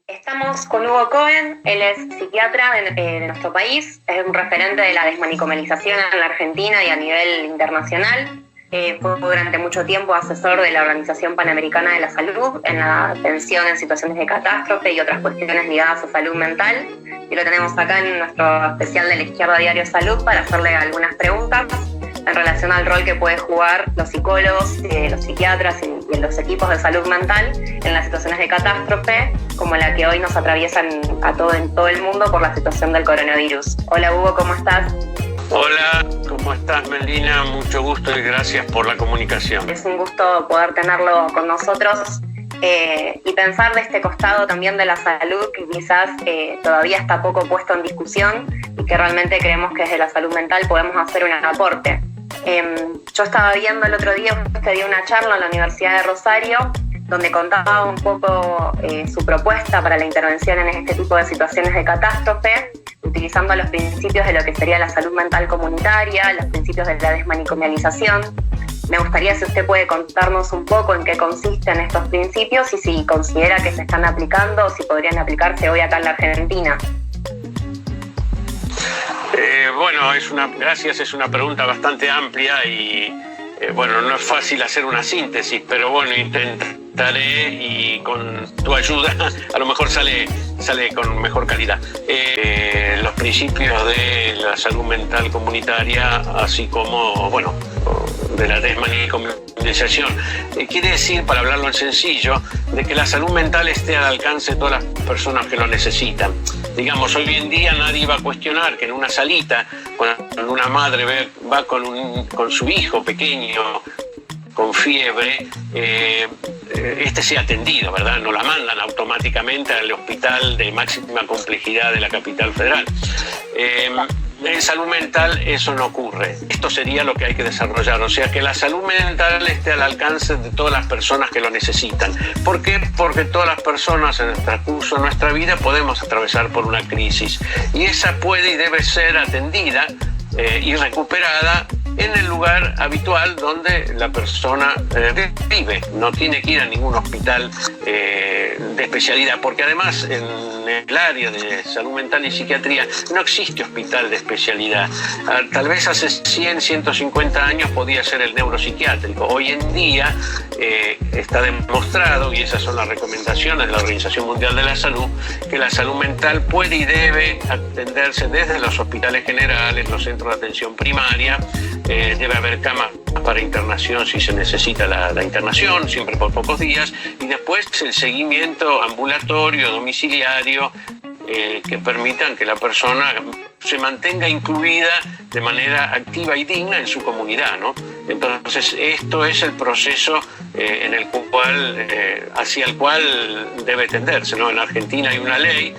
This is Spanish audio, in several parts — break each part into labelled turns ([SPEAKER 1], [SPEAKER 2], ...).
[SPEAKER 1] Estamos con Hugo Cohen, él es psiquiatra de nuestro país, es un referente de la desmanicomalización en la Argentina y a nivel internacional. Fue durante mucho tiempo asesor de la Organización Panamericana de la Salud en la atención en situaciones de catástrofe y otras cuestiones ligadas a salud mental. Y lo tenemos acá en nuestro especial de La Izquierda Diario Salud para hacerle algunas preguntas en relación al rol que pueden jugar los psicólogos, los psiquiatras y los equipos de salud mental en las situaciones de catástrofe, como la que hoy nos atraviesan en todo el mundo por la situación del coronavirus. Hola Hugo, ¿cómo estás?
[SPEAKER 2] Hola, ¿cómo estás, Melina? Mucho gusto y gracias por la comunicación.
[SPEAKER 1] Es un gusto poder tenerlo con nosotros y pensar de este costado también de la salud que quizás todavía está poco puesto en discusión y que realmente creemos que desde la salud mental podemos hacer un aporte. Yo estaba viendo el otro día, usted dio una charla en la Universidad de Rosario donde contaba un poco su propuesta para la intervención en este tipo de situaciones de catástrofe, utilizando los principios de lo que sería la salud mental comunitaria, los principios de la desmanicomialización. Me gustaría si usted puede contarnos un poco en qué consisten estos principios y si considera que se están aplicando o si podrían aplicarse hoy acá en la Argentina.
[SPEAKER 2] Gracias, es una pregunta bastante amplia y no es fácil hacer una síntesis, pero intentaré y con tu ayuda a lo mejor sale con mejor calidad. Los principios de la salud mental comunitaria, así como, de la desmanicomalización. Quiere decir, para hablarlo en sencillo, de que la salud mental esté al alcance de todas las personas que lo necesitan. Digamos, hoy en día nadie va a cuestionar que en una salita, cuando una madre va con su hijo pequeño con fiebre, este sea atendido, ¿verdad? No la mandan automáticamente al hospital de máxima complejidad de la capital federal. En salud mental eso no ocurre. Esto sería lo que hay que desarrollar, o sea, que la salud mental esté al alcance de todas las personas que lo necesitan. ¿Por qué? Porque todas las personas en el transcurso de nuestra vida podemos atravesar por una crisis y esa puede y debe ser atendida y recuperada en el lugar habitual donde la persona vive. No tiene que ir a ningún hospital de especialidad, porque además en el área de salud mental y psiquiatría no existe hospital de especialidad. Tal vez hace 100, 150 años podía ser el neuropsiquiátrico. Hoy en día está demostrado, y esas son las recomendaciones de la Organización Mundial de la Salud, que la salud mental puede y debe atenderse desde los hospitales generales, los centros de atención primaria. Debe haber camas para internación si se necesita la internación, siempre por pocos días, y después el seguimiento ambulatorio, domiciliario, que permitan que la persona se mantenga incluida de manera activa y digna en su comunidad, ¿no? Entonces, esto es el proceso hacia el cual debe tenderse, ¿no? En Argentina hay una ley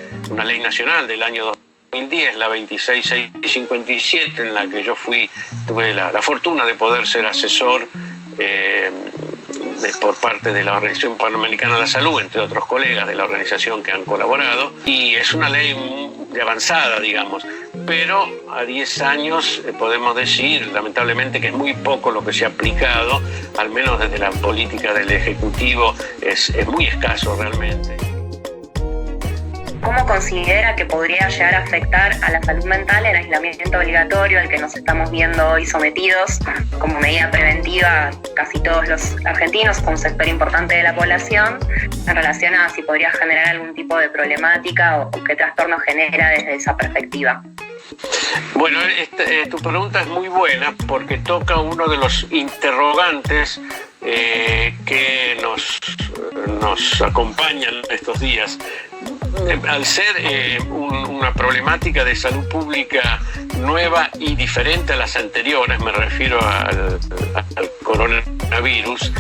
[SPEAKER 2] nacional del año 2010, la 26657, en la que yo tuve la fortuna de poder ser asesor por parte de la Organización Panamericana de la Salud, entre otros colegas de la organización que han colaborado, y es una ley de avanzada, digamos, pero a 10 años podemos decir, lamentablemente, que es muy poco lo que se ha aplicado, al menos desde la política del Ejecutivo, es muy escaso realmente.
[SPEAKER 1] ¿Cómo considera que podría llegar a afectar a la salud mental el aislamiento obligatorio al que nos estamos viendo hoy sometidos como medida preventiva casi todos los argentinos, con un sector importante de la población, en relación a si podría generar algún tipo de problemática o qué trastorno genera desde esa perspectiva?
[SPEAKER 2] Bueno, tu pregunta es muy buena porque toca uno de los interrogantes que nos acompañan estos días. Al ser una problemática de salud pública nueva y diferente a las anteriores, me refiero al coronavirus,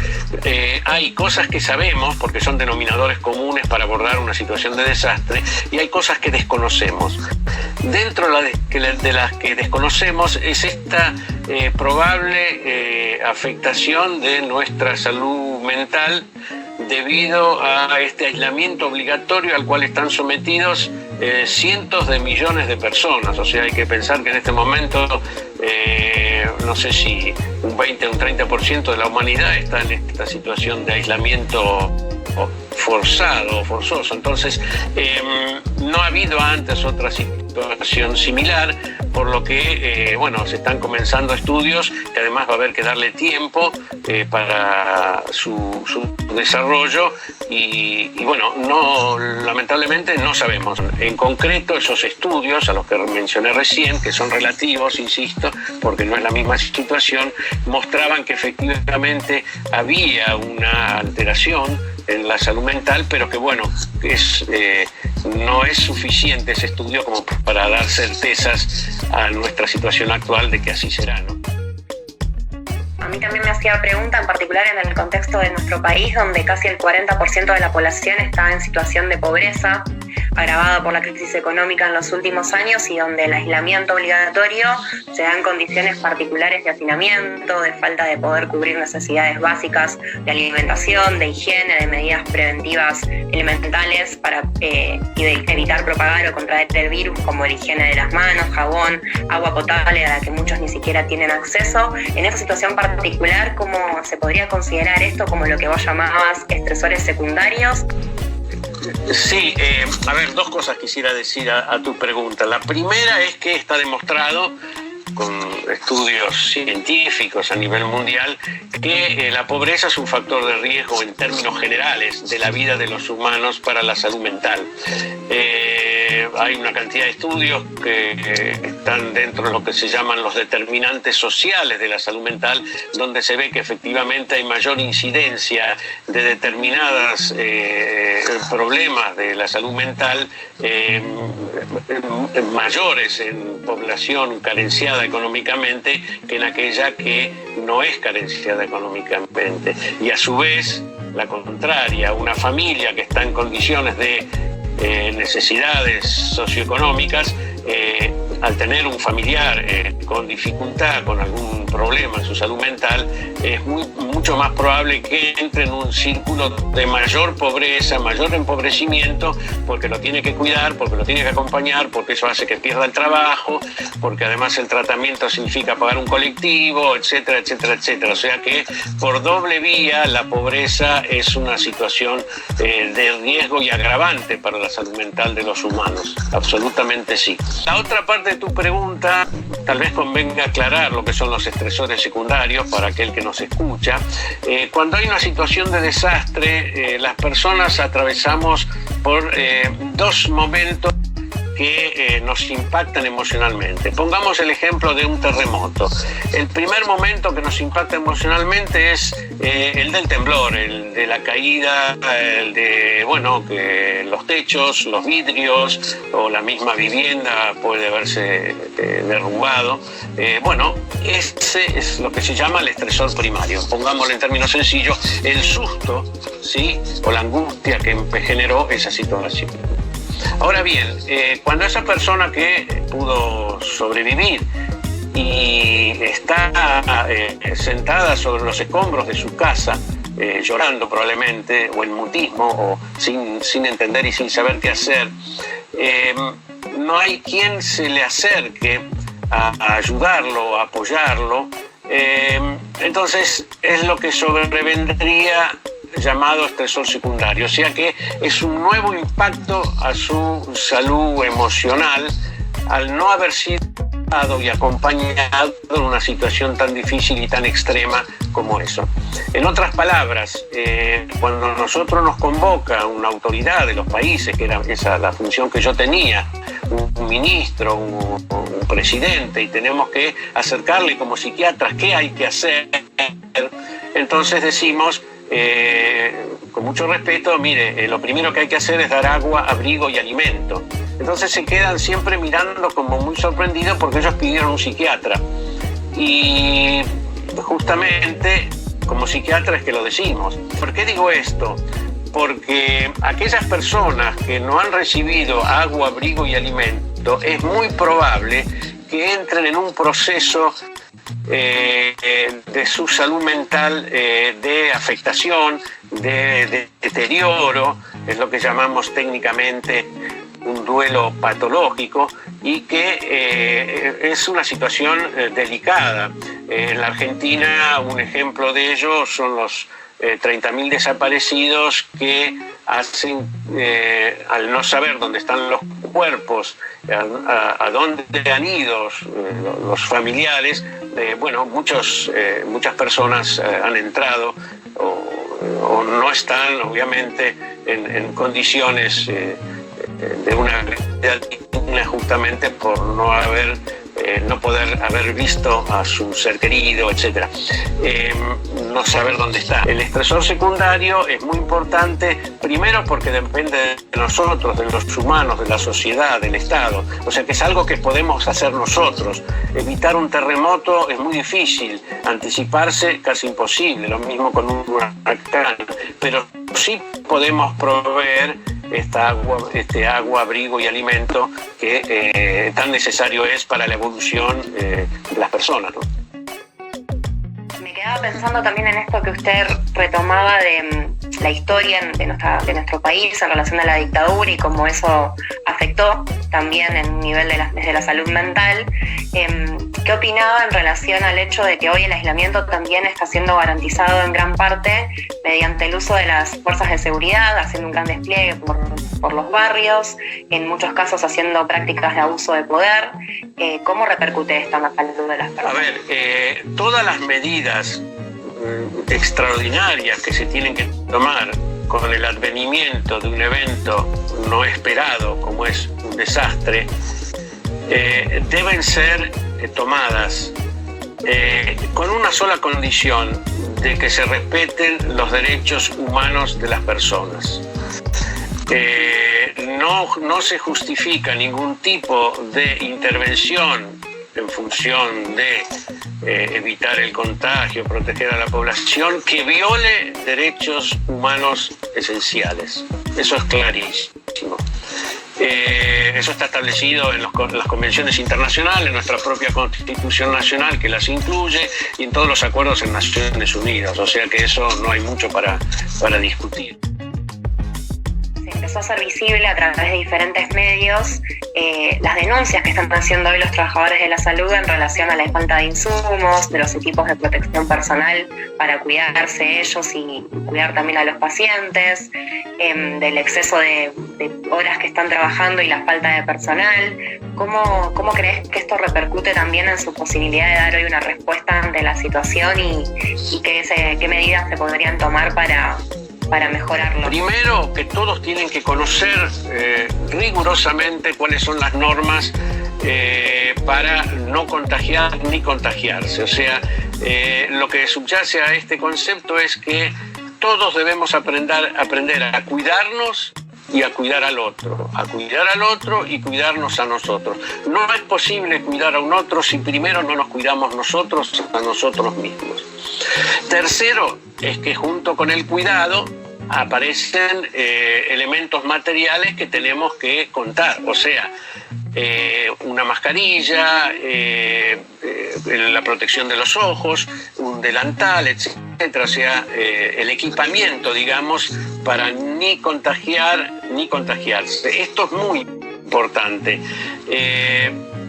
[SPEAKER 2] hay cosas que sabemos porque son denominadores comunes para abordar una situación de desastre y hay cosas que desconocemos. Dentro de las que desconocemos es esta probable afectación de nuestra salud mental debido a este aislamiento obligatorio al cual están sometidos cientos de millones de personas. O sea, hay que pensar que en este momento no sé si un 20 o un 30% de la humanidad está en esta situación de aislamiento forzado o forzoso. Entonces, no ha habido antes otra situación similar, por lo que, se están comenzando estudios que además va a haber que darle tiempo para su desarrollo y lamentablemente no sabemos. En concreto, esos estudios a los que mencioné recién, que son relativos, insisto, porque no es la misma situación, mostraban que efectivamente había una alteración en la salud mental, pero que no es suficiente ese estudio como para dar certezas a nuestra situación actual de que así será, ¿no?
[SPEAKER 1] A mí también me hacía pregunta, en particular en el contexto de nuestro país, donde casi el 40% de la población está en situación de pobreza, agravada por la crisis económica en los últimos años, y donde el aislamiento obligatorio se da en condiciones particulares de hacinamiento, de falta de poder cubrir necesidades básicas de alimentación, de higiene, de medidas preventivas elementales para evitar propagar o contraer el virus, como la higiene de las manos, jabón, agua potable a la que muchos ni siquiera tienen acceso. En esa situación particular, ¿cómo se podría considerar esto como lo que vos llamabas estresores secundarios?
[SPEAKER 2] Sí, dos cosas quisiera decir a tu pregunta. La primera es que está demostrado con estudios científicos a nivel mundial que la pobreza es un factor de riesgo en términos generales de la vida de los humanos para la salud mental. Hay una cantidad de estudios que están dentro de lo que se llaman los determinantes sociales de la salud mental, donde se ve que efectivamente hay mayor incidencia de determinados problemas de la salud mental mayores en población carenciada económicamente que en aquella que no es carenciada económicamente. Y a su vez, la contraria, una familia que está en condiciones de necesidades socioeconómicas, al tener un familiar con dificultad, con algún problema en su salud mental, es mucho más probable que entre en un círculo de mayor pobreza, mayor empobrecimiento, porque lo tiene que cuidar, porque lo tiene que acompañar, porque eso hace que pierda el trabajo, porque además el tratamiento significa pagar un colectivo, etcétera, etcétera, etcétera. O sea que por doble vía la pobreza es una situación de riesgo y agravante para la salud mental de los humanos. Absolutamente sí. La otra parte de tu pregunta, tal vez convenga aclarar lo que son los estresores secundarios para aquel que nos escucha. Cuando hay una situación de desastre, las personas atravesamos por dos momentos que nos impactan emocionalmente. Pongamos el ejemplo de un terremoto. El primer momento que nos impacta emocionalmente es el del temblor, el de la caída, el de, que los techos, los vidrios o la misma vivienda puede haberse derrumbado. Ese es lo que se llama el estresor primario. Pongámoslo en términos sencillos, el susto, ¿sí?, o la angustia que generó esa situación. Ahora bien, cuando esa persona que pudo sobrevivir y está sentada sobre los escombros de su casa, llorando probablemente, o en mutismo, o sin entender y sin saber qué hacer, no hay quien se le acerque a ayudarlo, a apoyarlo, entonces es lo que sobrevendría llamado estresor secundario, o sea que es un nuevo impacto a su salud emocional al no haber sido y acompañado en una situación tan difícil y tan extrema como eso. En otras palabras, cuando nosotros nos convoca una autoridad de los países, que era esa la función que yo tenía, un ministro, un presidente, y tenemos que acercarle como psiquiatras qué hay que hacer, entonces decimos, con mucho respeto, mire, lo primero que hay que hacer es dar agua, abrigo y alimento. Entonces se quedan siempre mirando como muy sorprendidos porque ellos pidieron un psiquiatra. Y justamente como psiquiatra es que lo decimos. ¿Por qué digo esto? Porque aquellas personas que no han recibido agua, abrigo y alimento, es muy probable que entren en un proceso de su salud mental de afectación, de deterioro, es lo que llamamos técnicamente un duelo patológico, y que es una situación delicada. En la Argentina un ejemplo de ello son los 30.000 desaparecidos que hacen, al no saber dónde están los cuerpos, a dónde han ido los familiares, muchas personas han entrado o no están, obviamente, en condiciones de una vida digna, justamente por no poder haber visto a su ser querido, etc. No saber dónde está. El estresor secundario es muy importante, primero porque depende de nosotros, de los humanos, de la sociedad, del Estado. O sea que es algo que podemos hacer nosotros. Evitar un terremoto es muy difícil, anticiparse casi imposible, lo mismo con un huracán. Pero sí podemos proveer este agua, abrigo y alimento que tan necesario es para la evolución de las personas, ¿no?
[SPEAKER 1] Me quedaba pensando también en esto que usted retomaba de la historia de nuestro país en relación a la dictadura y cómo eso afectó también en un nivel desde la salud mental. ¿Qué opinaba en relación al hecho de que hoy el aislamiento también está siendo garantizado en gran parte mediante el uso de las fuerzas de seguridad, haciendo un gran despliegue por los barrios, en muchos casos haciendo prácticas de abuso de poder? ¿Cómo repercute esto en la salud de las personas?
[SPEAKER 2] A ver, todas las medidas extraordinarias que se tienen que tomar con el advenimiento de un evento no esperado, como es un desastre, deben ser tomadas con una sola condición: de que se respeten los derechos humanos de las personas. No se justifica ningún tipo de intervención en función de evitar el contagio, proteger a la población, que viole derechos humanos esenciales. Eso es clarísimo. Eso está establecido en las convenciones internacionales, en nuestra propia Constitución Nacional, que las incluye, y en todos los acuerdos en Naciones Unidas. O sea que eso no hay mucho para discutir.
[SPEAKER 1] Empezó a ser visible a través de diferentes medios las denuncias que están haciendo hoy los trabajadores de la salud en relación a la falta de insumos, de los equipos de protección personal para cuidarse ellos y cuidar también a los pacientes, del exceso de horas que están trabajando y la falta de personal. ¿Cómo crees que esto repercute también en su posibilidad de dar hoy una respuesta ante la situación y qué medidas se podrían tomar para mejorarlo?
[SPEAKER 2] Primero, que todos tienen que conocer rigurosamente cuáles son las normas para no contagiar ni contagiarse. O sea, lo que subyace a este concepto es que todos debemos aprender a cuidarnos y a cuidar al otro y cuidarnos a nosotros. No es posible cuidar a un otro si primero no nos cuidamos nosotros a nosotros mismos. Tercero, es que junto con el cuidado aparecen elementos materiales que tenemos que contar, o sea, una mascarilla, la protección de los ojos, un delantal, etcétera, o sea, el equipamiento, digamos, para ni contagiar ni contagiarse. Esto es muy importante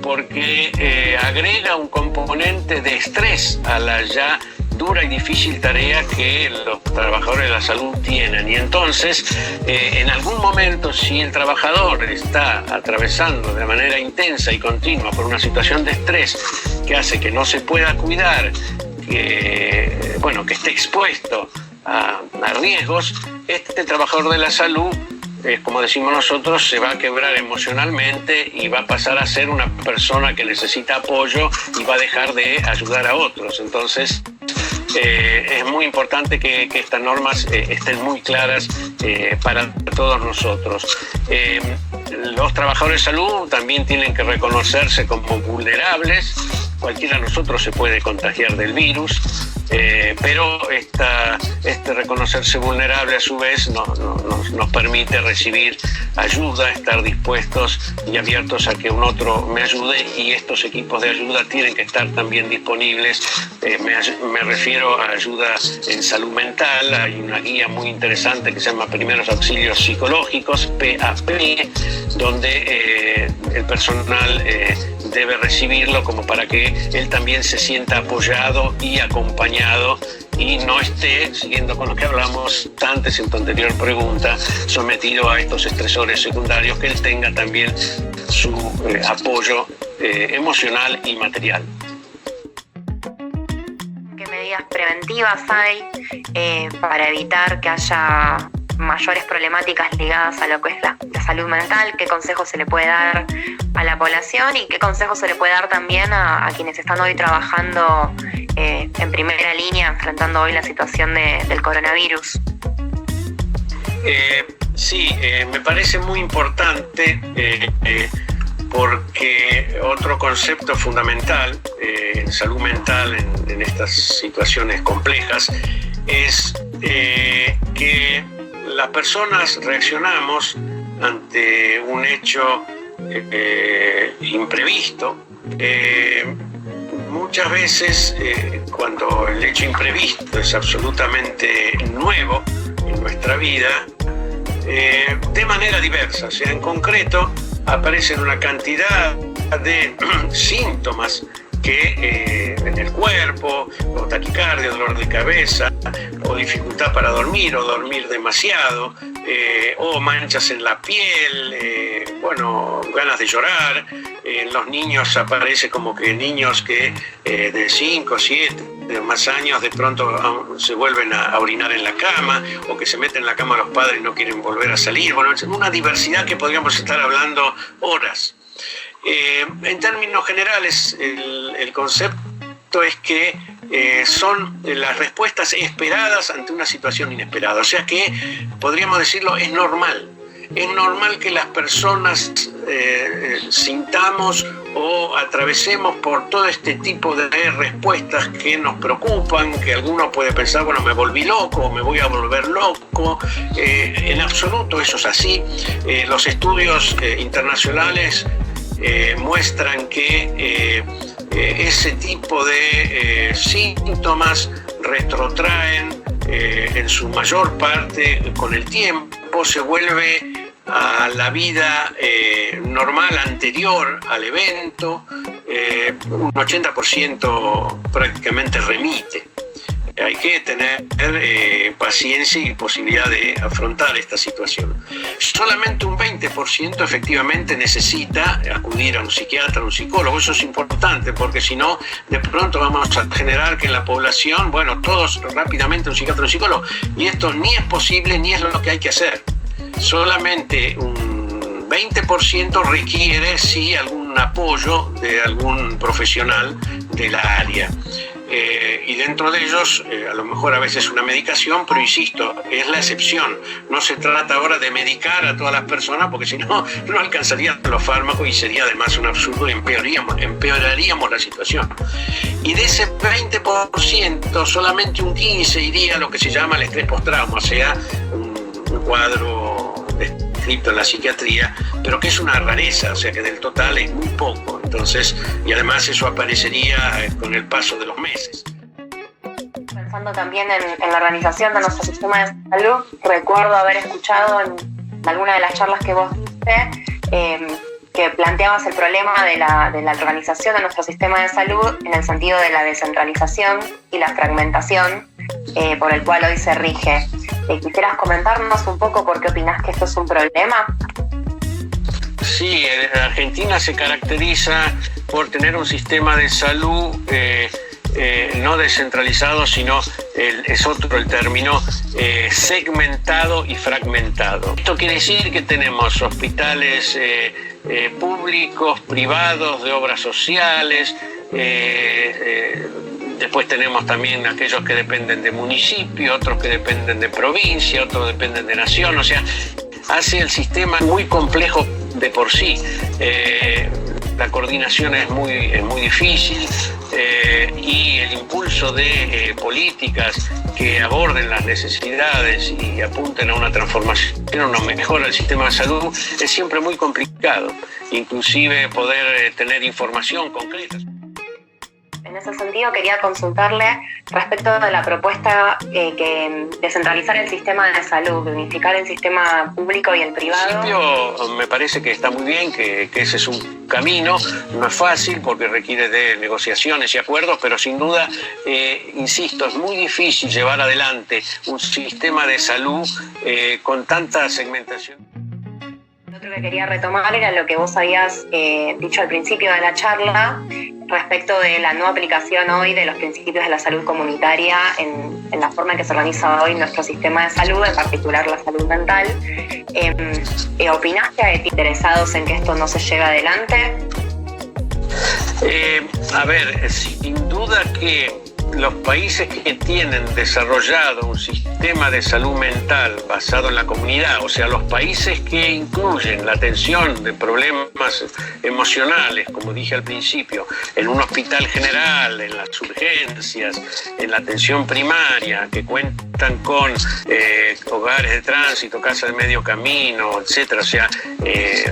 [SPEAKER 2] porque agrega un componente de estrés a la ya dura y difícil tarea que los trabajadores de la salud tienen. Y entonces, en algún momento, si el trabajador está atravesando de manera intensa y continua por una situación de estrés que hace que no se pueda cuidar, que esté expuesto a riesgos, este trabajador de la salud, como decimos nosotros, se va a quebrar emocionalmente y va a pasar a ser una persona que necesita apoyo y va a dejar de ayudar a otros. Entonces, es muy importante que estas normas estén muy claras para todos nosotros. Los trabajadores de salud también tienen que reconocerse como vulnerables. Cualquiera de nosotros se puede contagiar del virus, pero este reconocerse vulnerable a su vez nos permite recibir ayuda, estar dispuestos y abiertos a que un otro me ayude, y estos equipos de ayuda tienen que estar también disponibles. Me refiero a ayuda en salud mental. Hay una guía muy interesante que se llama Primeros Auxilios Psicológicos, PAP, donde el personal debe recibirlo como para que él también se sienta apoyado y acompañado acompañado y no esté, siguiendo con lo que hablamos antes en tu anterior pregunta, sometido a estos estresores secundarios, que él tenga también su apoyo emocional y material.
[SPEAKER 1] ¿Qué medidas preventivas hay para evitar que haya mayores problemáticas ligadas a lo que es la salud mental? ¿Qué consejos se le puede dar a la población y qué consejos se le puede dar también a quienes están hoy trabajando en primera línea, enfrentando hoy la situación del coronavirus?
[SPEAKER 2] Sí, me parece muy importante porque otro concepto fundamental en salud mental en estas situaciones complejas es que las personas reaccionamos ante un hecho imprevisto. Muchas veces cuando el hecho imprevisto es absolutamente nuevo en nuestra vida, de manera diversa, o sea, en concreto aparecen una cantidad de síntomas que en el cuerpo, o taquicardia, dolor de cabeza, o dificultad para dormir, o dormir demasiado, o manchas en la piel, ganas de llorar. En los niños aparece como que niños que de 5, 7 o más años de pronto se vuelven a orinar en la cama, o que se meten en la cama los padres y no quieren volver a salir. Bueno, es una diversidad que podríamos estar hablando horas. En términos generales, el concepto es que son las respuestas esperadas ante una situación inesperada. O sea que, podríamos decirlo, es normal. Es normal que las personas sintamos o atravesemos por todo este tipo de respuestas que nos preocupan, que alguno puede pensar, bueno, me volví loco, me voy a volver loco. En absoluto eso es así. Los estudios internacionales muestran que ese tipo de síntomas retrotraen en su mayor parte con el tiempo, se vuelve a la vida normal anterior al evento, un 80% prácticamente remite. Hay que tener paciencia y posibilidad de afrontar esta situación. Solamente un 20% efectivamente necesita acudir a un psiquiatra, a un psicólogo. Eso es importante porque si no, de pronto vamos a generar que en la población, todos rápidamente un psiquiatra, un psicólogo. Y esto ni es posible ni es lo que hay que hacer. Solamente un 20% requiere, sí, algún apoyo de algún profesional de la área. Y dentro de ellos, a lo mejor a veces una medicación, pero insisto, es la excepción. No se trata ahora de medicar a todas las personas, porque si no, no alcanzarían los fármacos y sería además un absurdo y empeoraríamos la situación. Y de ese 20%, solamente un 15% iría a lo que se llama el estrés postrauma, o sea, un cuadro descrito en la psiquiatría, pero que es una rareza, o sea que del total es muy poco. Entonces, y además eso aparecería con el paso de los meses.
[SPEAKER 1] Pensando también en la organización de nuestro sistema de salud, recuerdo haber escuchado en alguna de las charlas que vos diste que planteabas el problema de la organización de nuestro sistema de salud en el sentido de la descentralización y la fragmentación por el cual hoy se rige. ¿Quisieras comentarnos un poco por qué opinás que esto es un problema?
[SPEAKER 2] Sí, Argentina se caracteriza por tener un sistema de salud no descentralizado, sino, es otro el término, segmentado y fragmentado. Esto quiere decir que tenemos hospitales públicos, privados, de obras sociales, después tenemos también aquellos que dependen de municipio, otros que dependen de provincia, otros dependen de nación, o sea, hace el sistema muy complejo de por sí. La coordinación es muy difícil y el impulso de políticas que aborden las necesidades y apunten a una transformación, a una mejora del sistema de salud es siempre muy complicado, inclusive poder tener información concreta.
[SPEAKER 1] En ese sentido quería consultarle respecto de la propuesta que descentralizar el sistema de salud, de unificar el sistema público y el privado.
[SPEAKER 2] En principio me parece que está muy bien, que ese es un camino, no es fácil porque requiere de negociaciones y acuerdos, pero sin duda, insisto, es muy difícil llevar adelante un sistema de salud con tanta segmentación.
[SPEAKER 1] Lo otro que quería retomar era lo que vos habías dicho al principio de la charla respecto de la no aplicación hoy de los principios de la salud comunitaria en la forma en que se organiza hoy nuestro sistema de salud, en particular la salud mental. ¿Opinás que hay interesados en que esto no se lleve adelante?
[SPEAKER 2] A ver, sin duda que los países que tienen desarrollado un sistema de salud mental basado en la comunidad, o sea, los países que incluyen la atención de problemas emocionales, como dije al principio, en un hospital general, en las urgencias, en la atención primaria, que cuentan con hogares de tránsito, casas de medio camino, etcétera, o sea,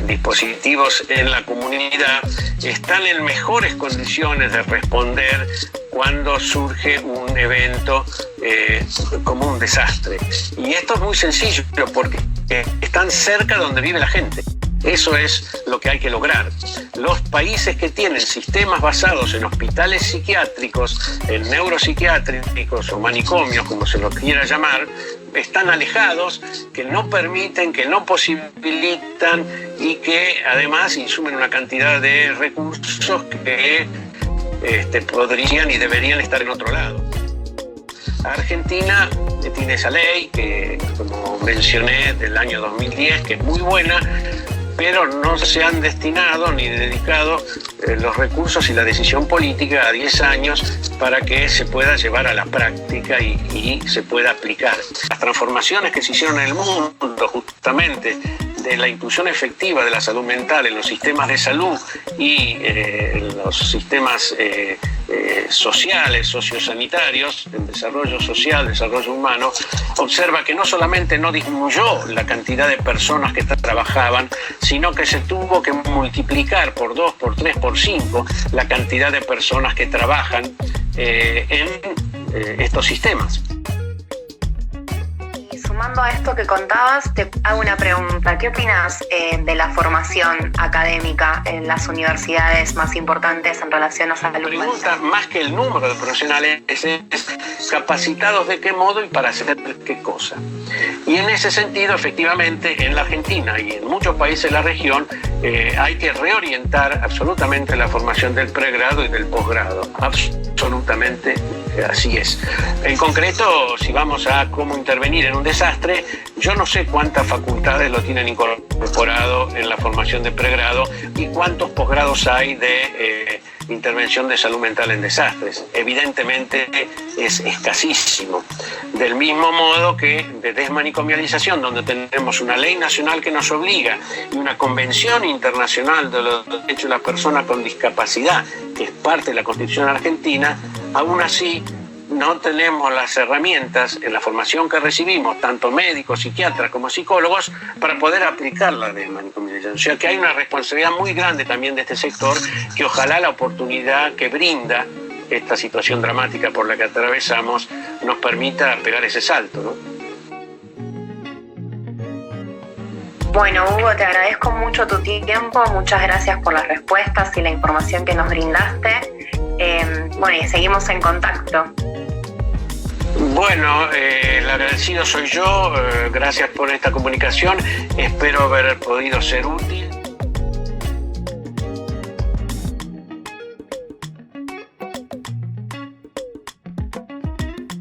[SPEAKER 2] dispositivos en la comunidad, están en mejores condiciones de responder cuando surge un evento como un desastre. Y esto es muy sencillo porque están cerca donde vive la gente. Eso es lo que hay que lograr. Los países que tienen sistemas basados en hospitales psiquiátricos, en neuropsiquiátricos o manicomios, como se los quiera llamar, están alejados, que no permiten, que no posibilitan y que además insumen una cantidad de recursos que podrían y deberían estar en otro lado. Argentina tiene esa ley que, como mencioné, del año 2010, que es muy buena, pero no se han destinado ni dedicado los recursos y la decisión política a 10 años para que se pueda llevar a la práctica y se pueda aplicar. Las transformaciones que se hicieron en el mundo, justamente, de la inclusión efectiva de la salud mental en los sistemas de salud y en los sistemas sociales, sociosanitarios, en desarrollo social, desarrollo humano, observa que no solamente no disminuyó la cantidad de personas que trabajaban, sino que se tuvo que multiplicar por 2, por 3, por 5 la cantidad de personas que trabajan en estos sistemas.
[SPEAKER 1] Sumando a esto que contabas, te hago una pregunta. ¿Qué opinas de la formación académica en las universidades más importantes en relación a salud mental?
[SPEAKER 2] La pregunta, más que el número de profesionales, es capacitados de qué modo y para hacer qué cosa. Y en ese sentido, efectivamente, en la Argentina y en muchos países de la región, hay que reorientar absolutamente la formación del pregrado y del posgrado. Absolutamente así es. En concreto, si vamos a cómo intervenir en un desastre, yo no sé cuántas facultades lo tienen incorporado en la formación de pregrado y cuántos posgrados hay de intervención de salud mental en desastres. Evidentemente es escasísimo. Del mismo modo que de desmanicomialización, donde tenemos una ley nacional que nos obliga y una convención internacional de los derechos de las personas con discapacidad, que es parte de la Constitución argentina, aún así no tenemos las herramientas en la formación que recibimos, tanto médicos, psiquiatras como psicólogos, para poder aplicar la desmanicomialización. O sea que hay una responsabilidad muy grande también de este sector, que ojalá la oportunidad que brinda esta situación dramática por la que atravesamos nos permita pegar ese salto, ¿no?
[SPEAKER 1] Bueno, Hugo, te agradezco mucho tu tiempo, muchas gracias por las respuestas y la información que nos brindaste. Y seguimos en contacto.
[SPEAKER 2] Bueno, el agradecido soy yo, gracias por esta comunicación, espero haber podido ser útil.